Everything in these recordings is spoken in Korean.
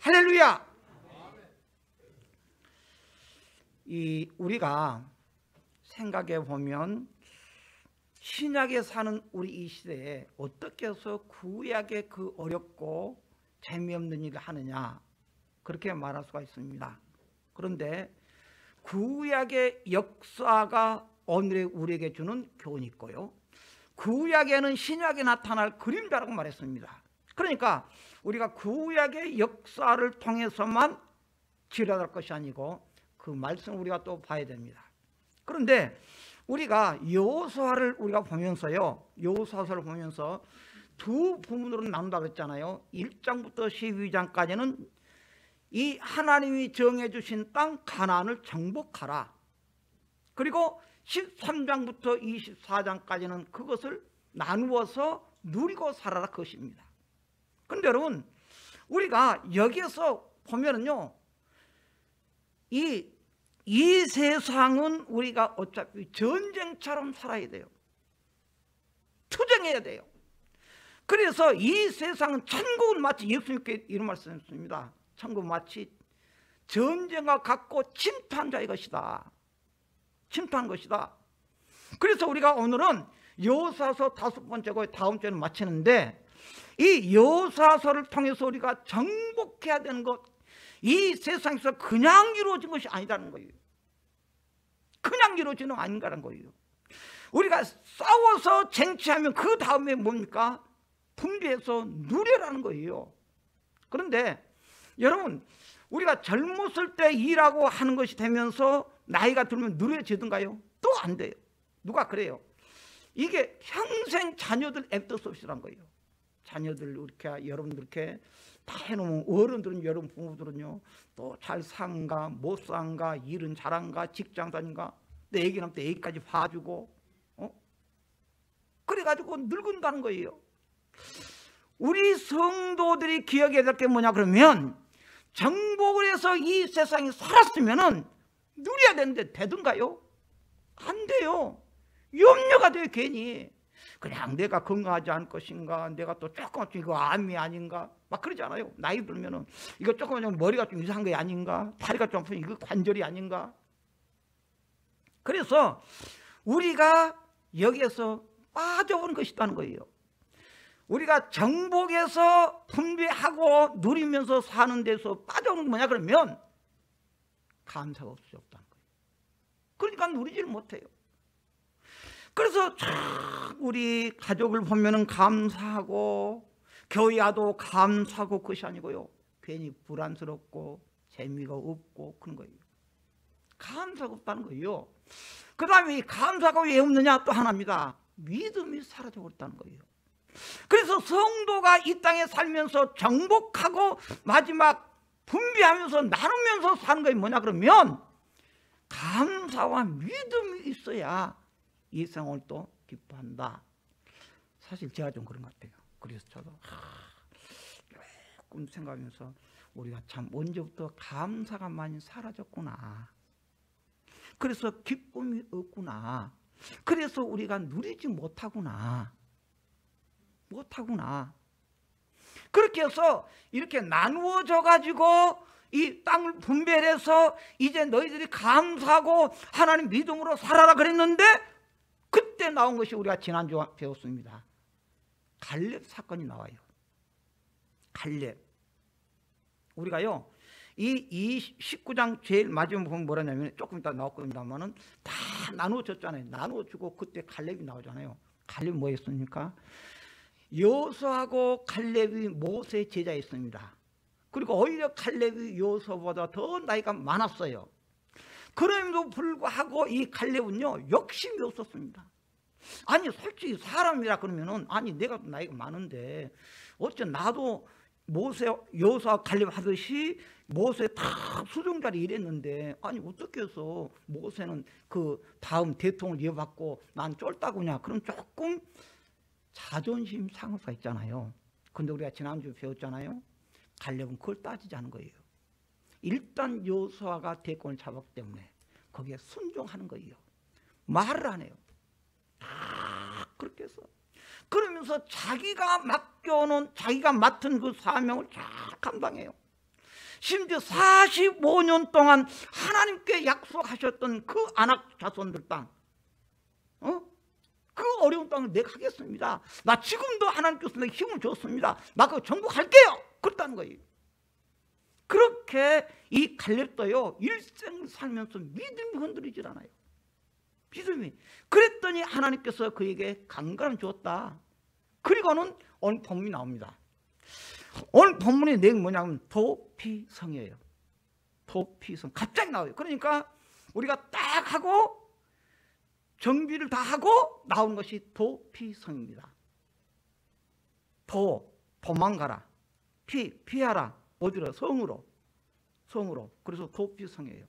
할렐루야. 우리가 생각해 보면 신약에 사는 우리 이 시대에 어떻게 해서 구약의 그 어렵고 재미없는 일을 하느냐, 그렇게 말할 수가 있습니다. 그런데 구약의 역사가 오늘의 우리에게 주는 교훈이 있고요, 구약에는 신약에 나타날 그림자라고 말했습니다. 그러니까 우리가 구약의 역사를 통해서만 지려갈 것이 아니고 그 말씀을 우리가 또 봐야 됩니다. 그런데 우리가 여호수아를 우리가 보면서요, 여호수아서를 보면서 두 부분으로 나눈다 그랬잖아요. 1장부터 12장까지는 이 하나님이 정해주신 땅 가나안을 정복하라. 그리고 13장부터 24장까지는 그것을 나누어서 누리고 살아라, 그것입니다. 그런데 여러분, 우리가 여기에서 보면은요, 이 세상은 우리가 어차피 전쟁처럼 살아야 돼요. 투쟁해야 돼요. 그래서 이 세상은, 천국은 마치, 예수님께 이런 말씀했습니다. 천국은 마치 전쟁과 같고 침투한 것이다. 침투한 것이다. 그래서 우리가 오늘은 여호수아서 5번째고 다음 주에는 마치는데, 이 여호수아서를 통해서 우리가 정복해야 되는 것, 이 세상에서 그냥 이루어진 것이 아니다는 거예요. 그냥 이루어지는 거 아닌가라는 거예요. 우리가 싸워서 쟁취하면 그 다음에 뭡니까? 분배해서 누려라는 거예요. 그런데 여러분, 우리가 젊었을 때 일하고 하는 것이 되면서 나이가 들면 누려지던가요? 또 안 돼요. 누가 그래요? 이게 평생 자녀들 앱더스옵시란 거예요. 자녀들 이렇게, 여러분들 이렇게 다 해놓으면 어른들은, 여러분 부모들은요, 또 잘 사는가 못 사는가, 일은 잘한가, 직장 다닌가, 내 애기 나면 또 애기까지 봐주고, 그래가지고 늙은다는 거예요. 우리 성도들이 기억해야 될 게 뭐냐 그러면, 정복을 해서 이 세상에 살았으면은 누려야 되는데 되던가요? 안 돼요. 염려가 돼요. 괜히 그냥 내가 건강하지 않을 것인가, 내가 또 조금 이거 암이 아닌가, 막 그러잖아요. 나이 들면은 이거 조금 머리가 좀 이상한 게 아닌가, 다리가 좀 아프면 이거 관절이 아닌가. 그래서 우리가 여기에서 빠져버린 것이라는 거예요. 우리가 정복해서 분배하고 누리면서 사는 데서 빠져오는 게 뭐냐 그러면 감사가 없다는 거예요. 그러니까 누리지를 못해요. 그래서 우리 가족을 보면은 감사하고, 교회 와도 감사하고, 그것이 아니고요, 괜히 불안스럽고 재미가 없고 그런 거예요. 감사가 없다는 거예요. 그 다음에 감사가 왜 없느냐, 또 하나입니다. 믿음이 사라져버렸다는 거예요. 그래서 성도가 이 땅에 살면서 정복하고 마지막 분배하면서 나누면서 사는 것이 뭐냐 그러면 감사와 믿음이 있어야 이 세상을 또 기뻐한다. 사실 제가 좀 그런 것 같아요. 그래서 저도 조금 생각하면서 우리가 참 언제부터 감사가 많이 사라졌구나. 그래서 기쁨이 없구나. 그래서 우리가 누리지 못하구나. 그렇게 해서 이렇게 나누어져 가지고 이 땅을 분배해서 이제 너희들이 감사하고 하나님 믿음으로 살아라 그랬는데, 그때 나온 것이 우리가 지난주에 배웠습니다. 갈렙 사건이 나와요. 갈렙. 우리가요, 이 19장 제일 마지막에 보면 뭐라냐면, 조금 이따 나올 겁니다만은 다 나누어졌잖아요. 나누어주고 그때 갈렙이 나오잖아요. 갈렙이 뭐였습니까? 여호수아하고 갈렙이 모세의 제자였습니다. 그리고 오히려 갈렙이 여호수아보다 더 나이가 많았어요. 그럼에도 불구하고 이 갈렙은요, 욕심이 없었습니다. 아니 솔직히 사람이라 그러면은, 아니 내가 나이가 많은데 어째 나도 모세, 여호수아, 갈렙 하듯이 모세 다 수종자리 일했는데, 아니 어떻게 해서 모세는 그 다음 대통령을 이어받고 난 쫄다구냐, 그럼 조금 자존심 상할 수가 있잖아요. 근데 우리가 지난주에 배웠잖아요. 갈렙은 그걸 따지지 않은 거예요. 일단 여호수아가 대권을 잡았기 때문에 거기에 순종하는 거예요. 말을 안 해요. 그렇게 그렇게 했어. 그러면서 자기가 맡은 그 사명을 잘 감당해요. 심지어 45년 동안 하나님께 약속하셨던 그 아낙 자손들 땅, 그 어려운 땅을 내가 하겠습니다. 나 지금도 하나님께서 내게 힘을 줬습니다. 나 그거 정복할게요. 그랬다는 거예요. 그렇게 이 갈렙도요, 일생 살면서 믿음이 흔들리질 않아요. 믿음이. 그랬더니 하나님께서 그에게 강건함 주었다. 그리고는 오늘 본문이 나옵니다. 오늘 본문의 내용이 뭐냐면 도피성이에요. 도피성. 갑자기 나와요. 그러니까 우리가 딱 하고 정비를 다 하고 나오는 것이 도피성입니다. 도망가라. 피하라. 어디로? 성으로. 그래서 도피성이에요.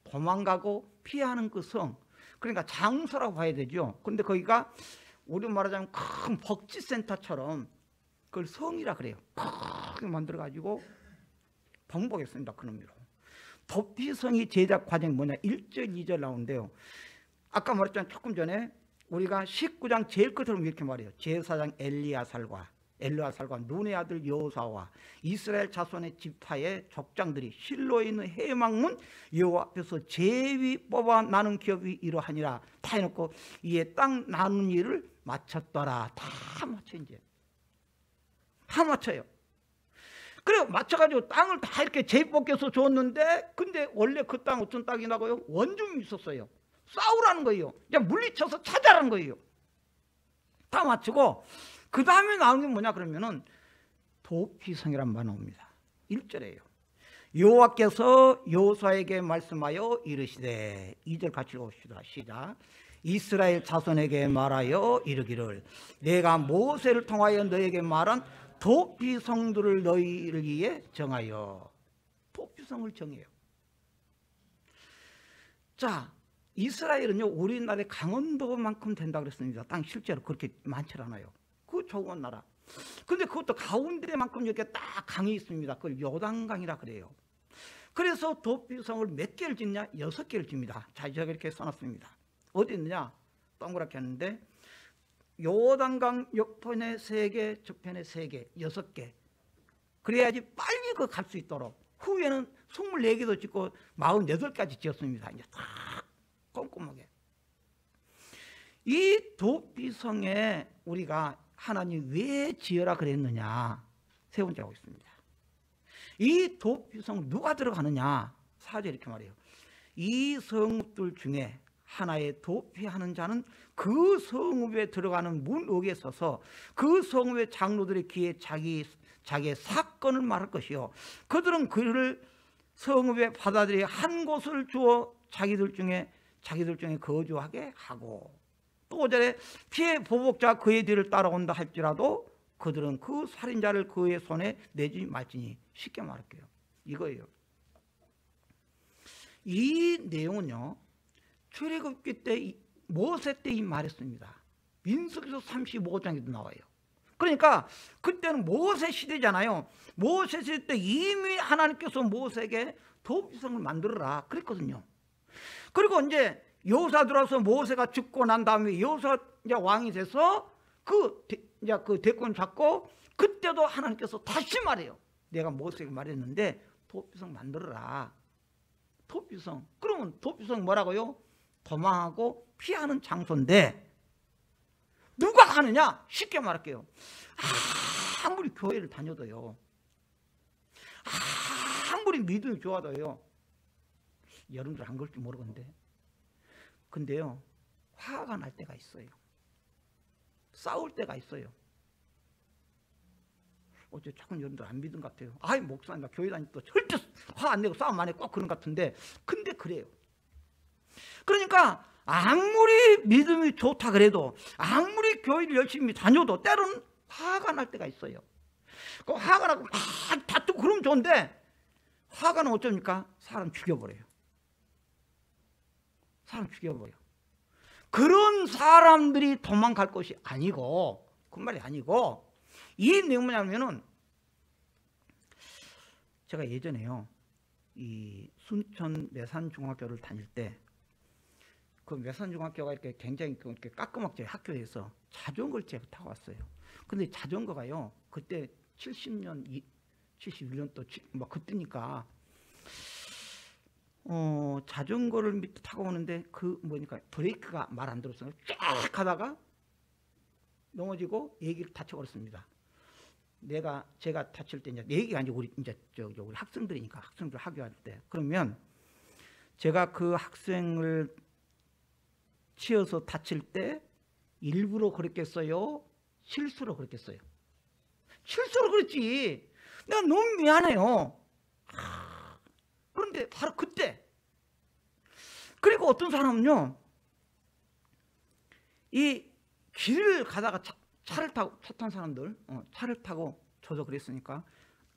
도망가고 피하는 그 성. 그러니까 장소라고 봐야 되죠. 그런데 거기가 우리 말하자면 큰 복지센터처럼 그걸 성이라 그래요. 크게 만들어가지고 번복했습니다. 그 의미로. 도피성이 제작 과정이 뭐냐? 1절, 2절 나오는데요. 아까 말했잖아요. 조금 전에 우리가 19장 제일 끝으로 이렇게 말해요. 제사장 엘리야살과 눈의 아들 여호사와 이스라엘 자손의 지파의 족장들이 실로에 있는 해망문 여호와 앞에서 제위 뽑아 나눈 기업이 이러하니라. 다 해놓고 이에 땅 나눈 일을 마쳤더라. 다 맞춰. 이제 다 맞춰요. 그래 맞춰가지고 땅을 다 이렇게 제비 뽑겨서 줬는데, 근데 원래 그 땅 어떤 땅이라고요? 원룸이 있었어요. 싸우라는 거예요. 그냥 물리쳐서 찾아라는 거예요. 다 맞추고 그 다음에 나오는 게 뭐냐 그러면은 도피성이란 말 나옵니다. 1절에요. 여호와께서 여호수아에게 말씀하여 이르시되, 2절 같이 읽읍시다. 시작. 이스라엘 자손에게 말하여 이르기를, 내가 모세를 통하여 너에게 말한 도피성들을 너희를 위해 정하여. 도피성을 정해요. 자, 이스라엘은요 우리나라의 강원도만큼 된다 그랬습니다. 땅 실제로 그렇게 많지 않아요. 그 좋은 나라. 근데 그것도 가운데만큼 이렇게 딱 강이 있습니다. 그걸 요단강이라 그래요. 그래서 도피성을 몇 개를 짓냐? 6개를 짓니다. 자, 제가 이렇게 써놨습니다. 어디 있느냐? 동그랗게 했는데 요단강 옆편에 3개, 저편에 3개, 6개. 그래야지 빨리 그 갈 수 있도록. 후에는 24개도 짓고 48까지 지었습니다. 이제 딱 꼼꼼하게. 이 도피성에 우리가 하나님 왜 지어라 그랬느냐? 세 번째 하고 있습니다. 이 도피성 누가 들어가느냐? 4절 이렇게 말해요. 이 성읍들 중에 하나에 도피하는 자는 그 성읍에 들어가는 문옥에 서서 그 성읍의 장로들의 귀에 자기의 사건을 말할 것이요, 그들은 그를 성읍에 받아들이 한 곳을 주어 자기들 중에 거주하게 하고, 또 5절에 피해 보복자 그의 뒤를 따라온다 할지라도 그들은 그 살인자를 그의 손에 내지 말지니. 쉽게 말할게요. 이거예요. 이 내용은요 출애굽기 때 모세 때 이 말했습니다. 민수기서 35장에도 나와요. 그러니까 그때는 모세 시대잖아요. 모세 시대 때 이미 하나님께서 모세에게 도피성을 만들어라 그랬거든요. 그리고 이제 여호사 들어와서 모세가 죽고 난 다음에 여호사 왕이 돼서 그 대권 잡고, 그때도 하나님께서 다시 말해요. 내가 모세에게 말했는데 도피성 만들어라. 도피성. 그러면 도피성 뭐라고요? 도망하고 피하는 장소인데 누가 하느냐? 쉽게 말할게요. 아무리 교회를 다녀도요, 아무리 믿음이 좋아도요, 여러분들 안 그럴지 모르겠는데, 근데요 화가 날 때가 있어요. 싸울 때가 있어요. 어째 조금 여러분들 안 믿은 것 같아요. 아이 목사님 나 교회 다닐 때 절대 화 안 내고 싸움 안 해 꼭 그런 것 같은데, 근데 그래요. 그러니까 아무리 믿음이 좋다 그래도, 아무리 교회를 열심히 다녀도 때로는 화가 날 때가 있어요. 그 화가 나고 막 다투고 그러면 좋은데, 화가 나면 어쩝니까? 사람 죽여버려요. 사람 죽여버려. 그런 사람들이 도망갈 것이 아니고, 그 말이 아니고, 이 내용은 뭐냐면은, 제가 예전에요 이 순천 내산중학교를 다닐 때 그 매산중학교가 이렇게 굉장히 이렇게 까끄막지 학교에서 자전거를 제가 타고 왔어요. 근데 자전거가요, 그때 70년, 71년도 뭐 그때니까 자전거를 밑에 타고 오는데 그 뭐니까 브레이크가 말 안 들었어요. 쫙 가다가 넘어지고 얘기를 다쳐버렸습니다. 제가 다칠 때 이제 얘기가 아니고 우리 학생들이니까 학생들 학교할 때 그러면 제가 그 학생을 치어서 다칠 때 일부러 그랬겠어요? 실수로 그랬겠어요? 실수로 그랬지. 내가 너무 미안해요. 그런데 바로 그때 그리고 어떤 사람은요 이 길을 가다가 차를 타고 차 탄 사람들 차를 타고 저도 그랬으니까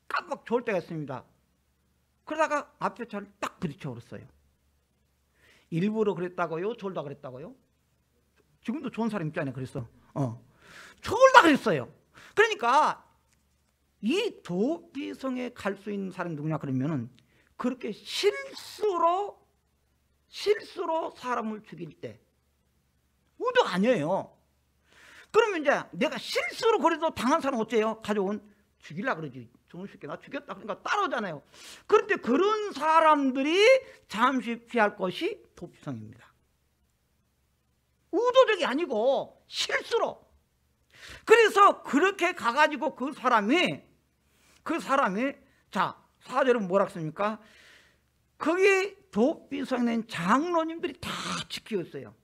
깜빡 좋을 때가 있습니다. 그러다가 앞에 차를 딱 부딪혀 버렸어요. 일부러 그랬다고요? 졸다 그랬다고요? 지금도 좋은 사람 있잖아요. 그랬어. 졸다 그랬어요. 그러니까 이 도피성에 갈 수 있는 사람이 누구냐 그러면은 그렇게 실수로 사람을 죽일 때 의도가 아니에요. 그러면 이제 내가 실수로 그래도 당한 사람 어째요? 가져온 죽이려 그러지. 좋은 새끼 나 죽였다 그러니까 따라오잖아요. 그런데 그런 사람들이 잠시 피할 것이 도피성입니다. 의도적이 아니고 실수로. 그래서 그렇게 가가지고 그 사람이 자 4절은 뭐라 씁니까? 거기 도피성에 있는 장로님들이 다 지키고 있어요.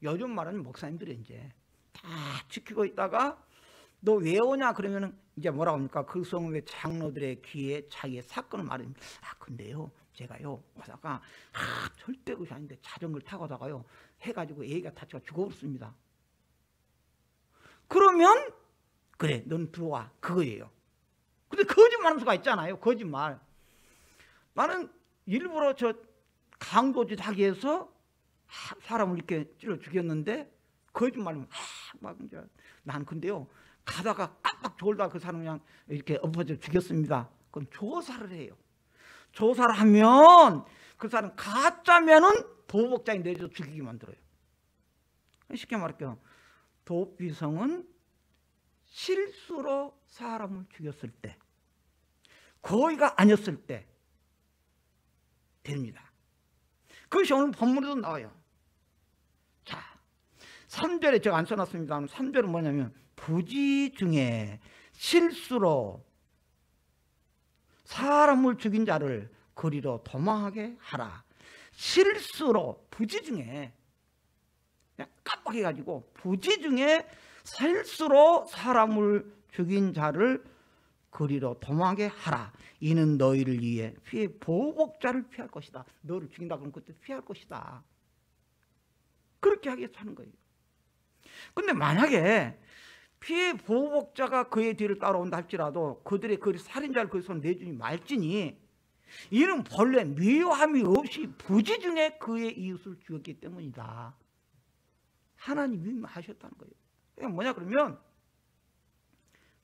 요즘 말하는 목사님들이 이제 다 지키고 있다가 너 왜 오냐 그러면은 이제 뭐라고 합니까? 그 성의 장로들의 귀에 자기의 사건을 말합니다. 근데요 제가요 오다가 절대 그것이 아닌데 자전거를 타고 다가요 해가지고 애가 다쳐서 죽어버렸습니다. 그러면 그래 넌 들어와 그거예요. 근데 거짓말하는 수가 있잖아요. 거짓말. 나는 일부러 저 강도짓 하기 위해서 사람을 이렇게 찔러 죽였는데 거짓말하면 막 이제 난 근데요 가다가 깜빡 졸다 그 사람 그냥 이렇게 엎어져 죽였습니다. 그럼 조사를 해요. 조사를 하면 그 사람 가짜면은 도복장에 내려 죽이게 만들어요. 쉽게 말할게요. 도피성은 실수로 사람을 죽였을 때 거의가 아니었을 때 됩니다. 그것이 오늘 본문에도 나와요. 자 3절에 제가 안 써놨습니다. 3절은 뭐냐면 부지 중에 실수로 사람을 죽인 자를 그리로 도망하게 하라. 실수로 부지 중에 그냥 깜빡해가지고 부지 중에 실수로 사람을 죽인 자를 그리로 도망하게 하라. 이는 너희를 위해 피해 보복자를 피할 것이다. 너를 죽인다 그러면 그때 피할 것이다. 그렇게 하기 위해서 하는 거예요. 근데 만약에 피해 보복자가 그의 뒤를 따라온다 할지라도 그들의 그 살인자를 그 손 내주니 말지니 이는 본래 미워함이 없이 부지 중에 그의 이웃을 죽였기 때문이다. 하나님이 하셨다는 거예요. 그러니까 뭐냐 그러면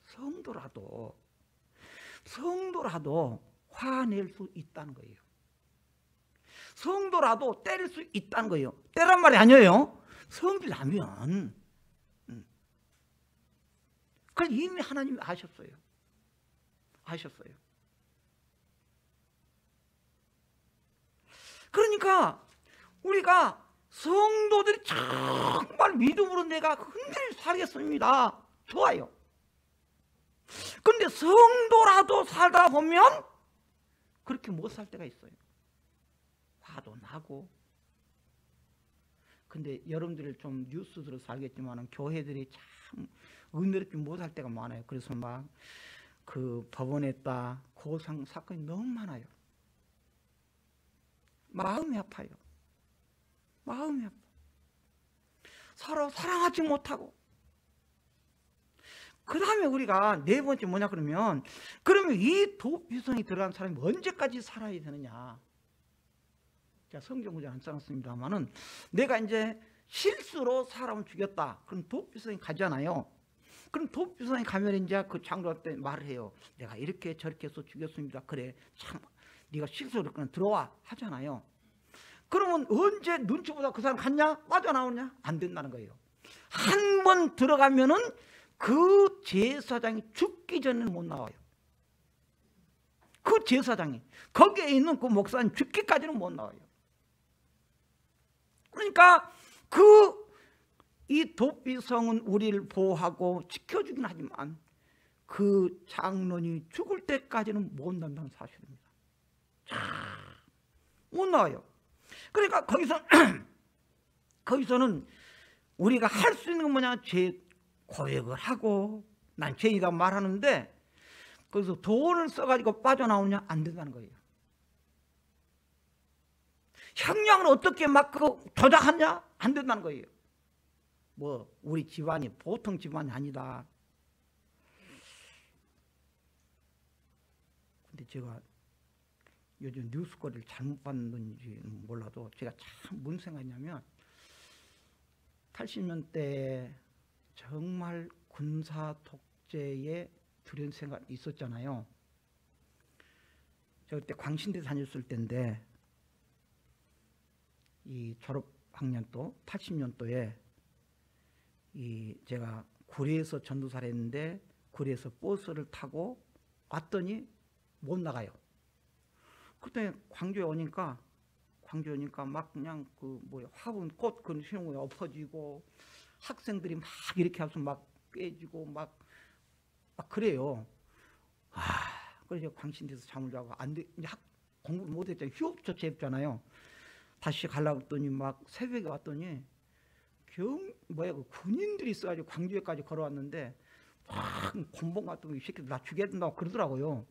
성도라도 화낼 수 있다는 거예요. 성도라도 때릴 수 있다는 거예요. 때란 말이 아니에요. 성질나면 그걸 이미 하나님이 아셨어요. 그러니까 우리가 성도들이 정말 믿음으로 내가 흔들려 살겠습니다. 좋아요. 그런데 성도라도 살다 보면 그렇게 못 살 때가 있어요. 화도 나고. 근데 여러분들이 좀 뉴스 들어서 알겠지만 교회들이 참 은혜롭게 못할 때가 많아요. 그래서 막 그 법원에다 고상 사건이 너무 많아요. 마음이 아파요. 서로 사랑하지 못하고. 그 다음에 우리가 네 번째 뭐냐 그러면 이 도피성이 들어간 사람이 언제까지 살아야 되느냐. 제가 성경 구절 안 써놨습니다만은 내가 이제 실수로 사람을 죽였다. 그럼 도피성에 가잖아요. 그럼 도피성에 가면 이제 그 장로한테 말을 해요. 내가 이렇게 저렇게 해서 죽였습니다. 그래 참 네가 실수로 그냥 들어와 하잖아요. 그러면 언제 눈치보다 그 사람 갔냐? 빠져나오냐? 안 된다는 거예요. 한 번 들어가면은 그 제사장이 죽기 전에는 못 나와요. 그 제사장이, 거기에 있는 그 목사님 죽기까지는 못 나와요. 그러니까 이 도피성은 우리를 보호하고 지켜주긴 하지만 그 장로님이 죽을 때까지는 못 난다는 사실입니다. 못 나와요. 그러니까 거기서는 우리가 할 수 있는 건 뭐냐? 죄 고백을 하고, 난 죄이다 말하는데 거기서 돈을 써가지고 빠져나오냐? 안 된다는 거예요. 형량을 어떻게 막 그거 조작하냐? 안 된다는 거예요. 뭐 우리 집안이 보통 집안이 아니다. 근데 제가 요즘 뉴스거리를 잘못 봤는지는 몰라도 제가 참 무슨 생각이냐면 80년대 정말 군사 독재에 두려운 생각이 있었잖아요. 저 그때 광신대 다녔을 때인데 이 졸업학년도 80년도에 제가 구리에서 전도사를 했는데 구리에서 버스를 타고 왔더니 못 나가요. 그때 광주에 오니까 막 그냥 화분 꽃 그런 시는 거에 엎어지고 학생들이 막 이렇게 하면서 막 깨지고 막 그래요. 그래서 광신대에서 잠을 자고 안 돼, 이제 공부를 못 했잖아요. 휴업조치 했잖아요. 다시 가려고 했더니 막 새벽에 왔더니 군인들이 있어가지고 광주에까지 걸어왔는데 막 곤봉 같은 거 이 새끼들 나 죽여야 된다고 그러더라고요.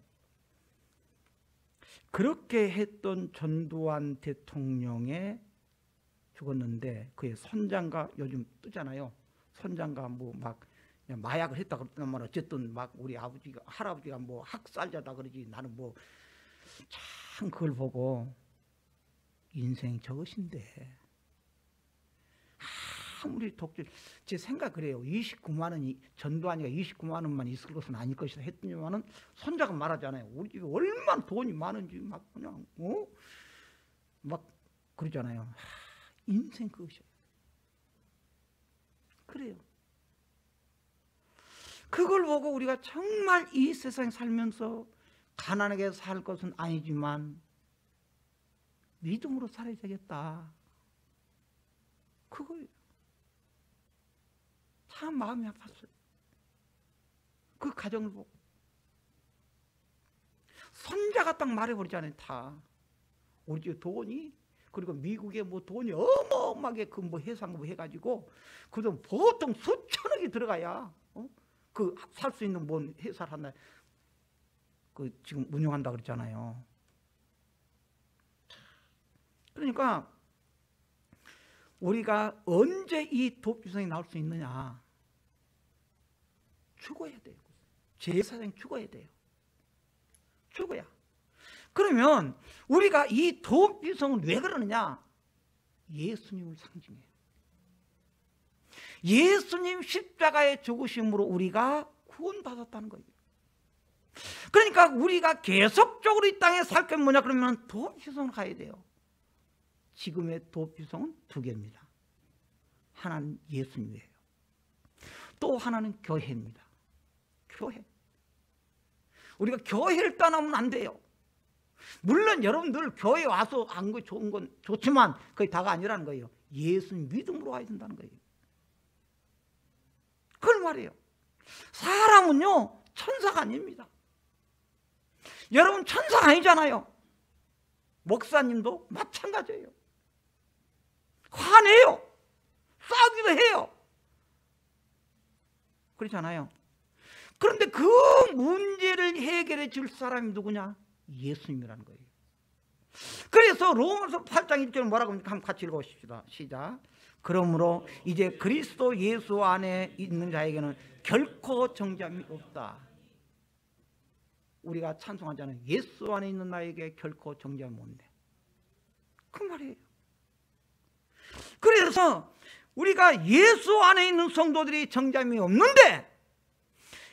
그렇게 했던 전두환 대통령에 죽었는데 그의 손자가 요즘 뜨잖아요. 손자가 막 마약을 했다 그랬단 말이야. 어쨌든 막 우리 할아버지가 학살자다 그러지. 나는 참 그걸 보고 인생 저것인데 아무리 제 생각 그래요. 29만 원이 전두환이가 29만 원만 있을 것은 아닐 것이다 했더니만은 손자가 말하잖아요. 우리 집에 얼마나 돈이 많은지 막 그냥 막 그러잖아요. 인생 그것이야. 그래요. 그걸 보고 우리가 정말 이 세상에 살면서 가난하게 살 것은 아니지만 믿음으로 살아야 되겠다. 그거예요. 참 마음이 아팠어요. 그 가정을 보고. 손자가 딱 말해버리잖아요. 다. 우리 집에 돈이, 그리고 미국에 돈이 어마어마하게 회사 해가지고, 그돈 보통 수천억이 들어가야, 살 수 있는 회사를 하나, 지금 운영한다 그랬잖아요. 그러니까, 우리가 언제 이 도피성이 나올 수 있느냐? 죽어야 돼요. 제사장이 죽어야 돼요. 죽어야. 그러면 우리가 이 도피성은 왜 그러느냐? 예수님을 상징해요. 예수님 십자가의 죽으심으로 우리가 구원받았다는 거예요. 그러니까 우리가 계속적으로 이 땅에 살 게 뭐냐 그러면 도피성을 가야 돼요. 지금의 도피성은 두 개입니다. 하나는 예수님이에요. 또 하나는 교회입니다. 교회. 우리가 교회를 떠나면 안 돼요. 물론 여러분들 교회 와서 안 거 좋은 건 좋지만 그게 다가 아니라는 거예요. 예수님 믿음으로 와야 된다는 거예요. 그걸 말해요. 사람은요 천사가 아닙니다. 여러분 천사가 아니잖아요. 목사님도 마찬가지예요. 화내요. 싸우기도 해요. 그렇잖아요. 그런데 그 문제를 해결해 줄 사람이 누구냐? 예수님이라는 거예요. 그래서 로마서 8장 1절 뭐라고 합니까? 한번 같이 읽어보십시다. 시작. 그러므로 이제 그리스도 예수 안에 있는 자에게는 결코 정죄함이 없다. 우리가 찬송하잖아요. 예수 안에 있는 나에게 결코 정죄함이 없네. 그 말이에요. 그래서 우리가 예수 안에 있는 성도들이 정죄함이 없는데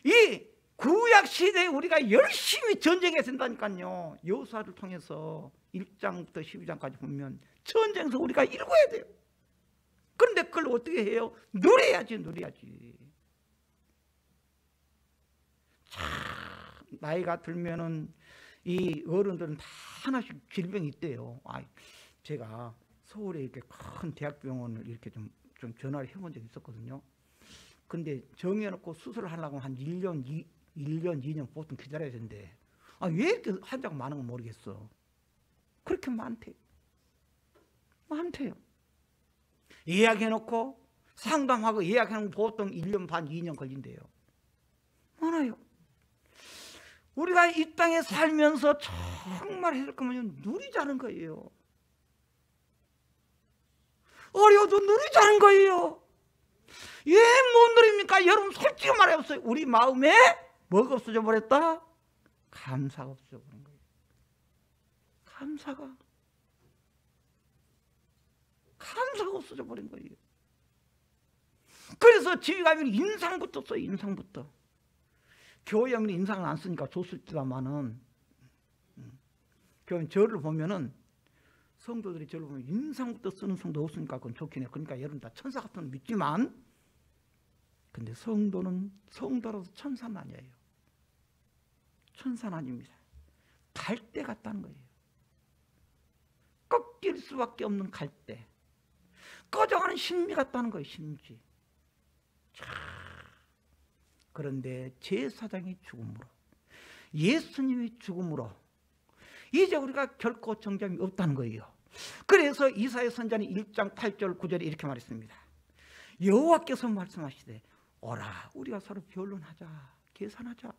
이 구약 시대에 우리가 열심히 전쟁해야 된다니까요. 여호수아를 통해서 1장부터 12장까지 보면 전쟁에서 우리가 이루어야 돼요. 그런데 그걸 어떻게 해요? 누려야지. 참 나이가 들면은 이 어른들은 다 하나씩 질병이 있대요. 제가 서울에 이렇게 큰 대학병원을 이렇게 좀 전화를 해본 적이 있었거든요. 근데 정해놓고 수술을 하려고 한 1년, 2년 보통 기다려야 되는데 왜 이렇게 환자가 많은 건 모르겠어. 그렇게 많대요. 예약해놓고 상담하고 예약해놓으면 보통 1년 반, 2년 걸린대요. 많아요. 우리가 이 땅에 살면서 정말 해줄 거면 누리자는 거예요. 어려워도 누리자는 거예요. 왜 못 누립니까? 여러분 솔직히 말해보세요. 우리 마음에 뭐가 없어져 버렸다? 감사가 없어져 버린 거예요. 감사가 없어져 버린 거예요. 그래서 집에 가면 인상부터 써요. 인상부터. 교회 하면 인상을 안 쓰니까 줬을지다마는 교회 절을 보면은 성도들이 절을 보면 인상부터 쓰는 성도 없으니까 그건 좋긴 해요. 그러니까 여러분 다 천사 같은 건 믿지만 근데 성도는 성도라서 천사는 아니에요. 천사는 아닙니다. 갈대 같다는 거예요. 꺾일 수밖에 없는 갈대. 꺼져가는 심리 같다는 거예요. 심지. 그런데 제사장의 죽음으로 예수님의 죽음으로 이제 우리가 결코 정죄함이 없다는 거예요. 그래서 이사야 선지자는 1장 8절 9절에 이렇게 말했습니다. 여호와께서 말씀하시되 오라 우리가 서로 변론하자 계산하자.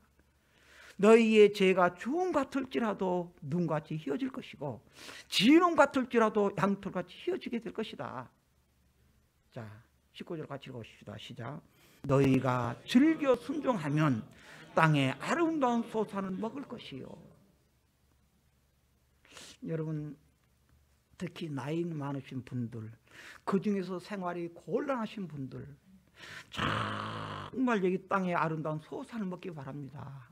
너희의 죄가 주홍 같을지라도 눈같이 휘어질 것이고 진홍 같을지라도 양털같이 휘어지게 될 것이다. 자 19절 같이 읽어보십시다. 시작. 너희가 즐겨 순종하면 땅에 아름다운 소산을 먹을 것이요. 여러분 특히 나이 많으신 분들, 그 중에서 생활이 곤란하신 분들 정말 여기 땅에 아름다운 소산을 먹기 바랍니다.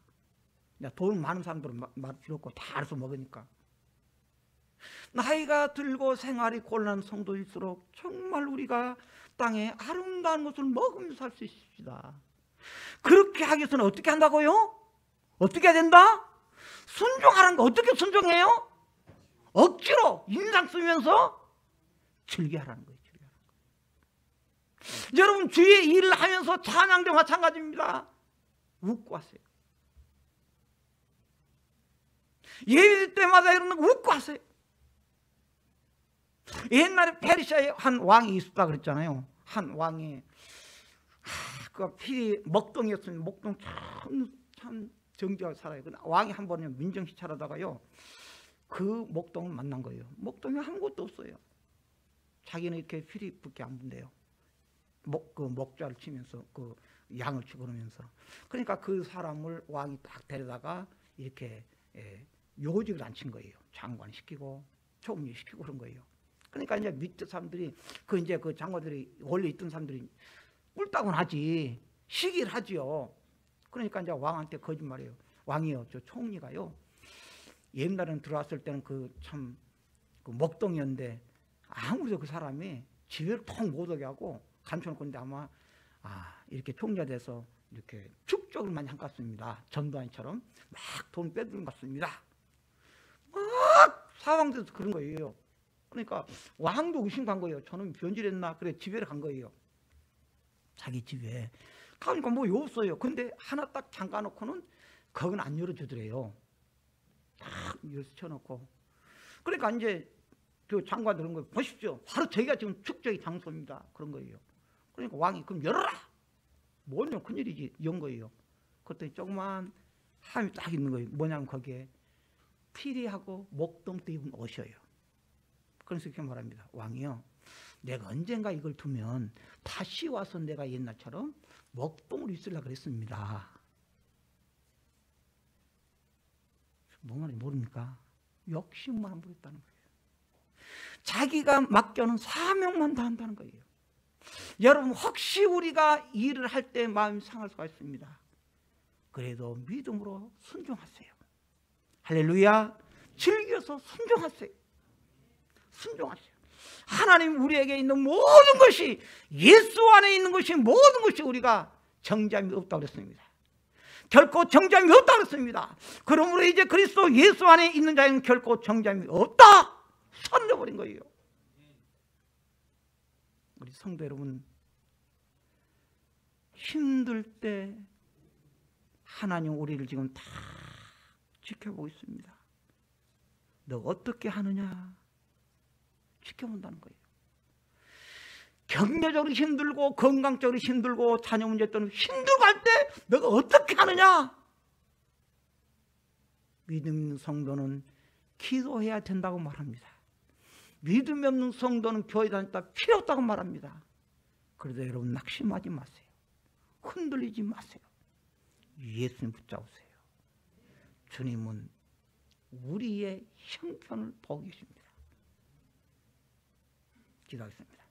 돈 많은 사람들은 말 필요 없고 다 알아서 먹으니까. 나이가 들고 생활이 곤란한 성도일수록 정말 우리가 땅에 아름다운 것을 먹으면서 살 수 있습니다. 그렇게 하기 위해서는 어떻게 한다고요? 어떻게 해야 된다? 순종하라는 거. 어떻게 순종해요? 억지로 인상 쓰면서 즐겨하라는 거예요. 여러분 주의 일을 하면서 찬양도 마찬가지입니다. 웃고 하세요. 예배 때마다 여러분 웃고 하세요. 옛날에 페르시아에 한 왕이 있었다 그랬잖아요. 한 왕이 그 필이 먹동이었으면 먹동 참 정직하게 살아요. 왕이 한 번은 민정시찰하다가요 그 먹동을 만난 거예요. 먹동이 아무것도 없어요. 자기는 이렇게 필이밖에 안 분대요. 그 먹자를 치면서 그 양을 치고 그러면서. 그러니까 그 사람을 왕이 딱 데려다가 이렇게 요직을 앉힌 거예요. 장관 시키고 총리 시키고 그런 거예요. 그러니까 이제 밑에 사람들이 그 장관들이 원래 있던 사람들이 꿀따군 하지 시기를 하지요. 그러니까 이제 왕한테 거짓말해요. 왕이요, 저 총리가요. 옛날에는 들어왔을 때는 그 먹동이었는데 아무래도 그 사람이 지혜를 통 못 오게 하고 감춰놓고 아마 이렇게 총리가 돼서 이렇게 축적을 많이 한 것 같습니다. 전두환처럼 막 돈 빼드는 것 같습니다. 막 사왕돼서 그런 거예요. 그러니까 왕도 의심한 거예요. 저는 변질했나? 그래 집에 간 거예요. 자기 집에 가니까 뭐 없어요. 근데 하나 딱 잠가놓고는 거기는 안 열어주더래요. 딱 열어놓고. 그러니까 이제 그 장관 그런 거 보십시오. 바로 저희가 지금 축적의 장소입니다. 그런 거예요. 그러니까 왕이 그럼 열어라. 뭐냐면 큰일이지. 연 거예요. 그랬더니 조그만 함이 딱 있는 거예요. 뭐냐면 거기에 피리하고 목동도 입은 옷이에요. 그래서 이렇게 말합니다. 왕이요, 내가 언젠가 이걸 두면 다시 와서 내가 옛날처럼 먹동을 입으려고 그랬습니다. 뭔 말인지 모릅니까? 욕심만 부렸다는 거예요. 자기가 맡겨놓은 사명만 다한다는 거예요. 여러분 혹시 우리가 일을 할 때 마음이 상할 수가 있습니다. 그래도 믿음으로 순종하세요. 할렐루야. 즐겨서 순종하세요. 순종하세요. 하나님 우리에게 있는 모든 것이, 예수 안에 있는 것이, 모든 것이 우리가 정죄함이 없다고 그랬습니다. 결코 정죄함이 없다고 그랬습니다. 그러므로 이제 그리스도 예수 안에 있는 자에는 결코 정죄함이 없다 선언해버린 거예요. 우리 성도 여러분, 힘들 때 하나님 우리를 지금 다 지켜보고 있습니다. 너 어떻게 하느냐 지켜본다는 거예요. 경제적으로 힘들고 건강적으로 힘들고 자녀 문제 때문에 힘들고 할 때 너가 어떻게 하느냐. 믿음 있는 성도는 기도해야 된다고 말합니다. 믿음이 없는 성도는 교회 다녔다 필요 없다고 말합니다. 그래도 여러분 낙심하지 마세요. 흔들리지 마세요. 예수님 붙잡으세요. 주님은 우리의 형편을 보고 계십니다. 기도하겠습니다.